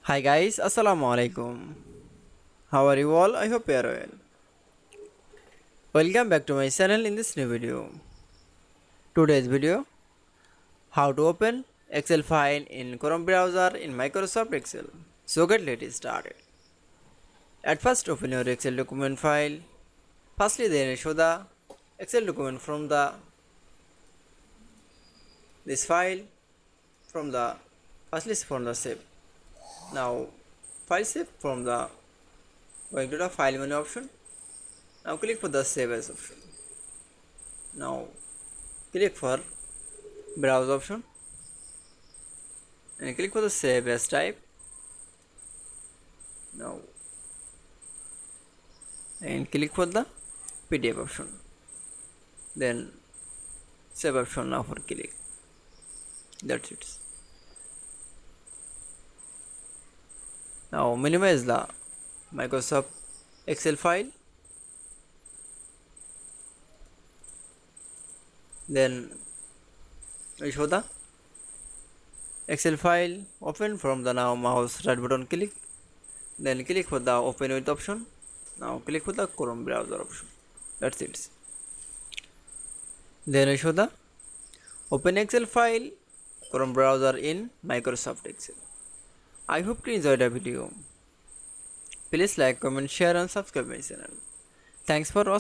Hi guys, Assalamu Walaikum. How are you all? I hope you are well. Welcome back to my channel in this new video. Today's video, how to open Excel file in Chrome browser in Microsoft Excel. So let's started. At first open your Excel document file. Firstly then show the Excel document from the this file from the firstly from the shape. Now file shape from the going to the file menu option. Now click for the save as option. Now click for browse option and click for the save as type. Now and click for the PDF option. Then save option now for click. That's it. Now minimize the Microsoft Excel file. Then we show the Excel file. Open from the now mouse right button click. Then click for the open with option. Now click for the Chrome browser option. That's it. Then we show the open Excel file Chrome browser in Microsoft Excel. I hope you enjoyed the video. Please like, comment, share and subscribe my channel. Thanks for watching.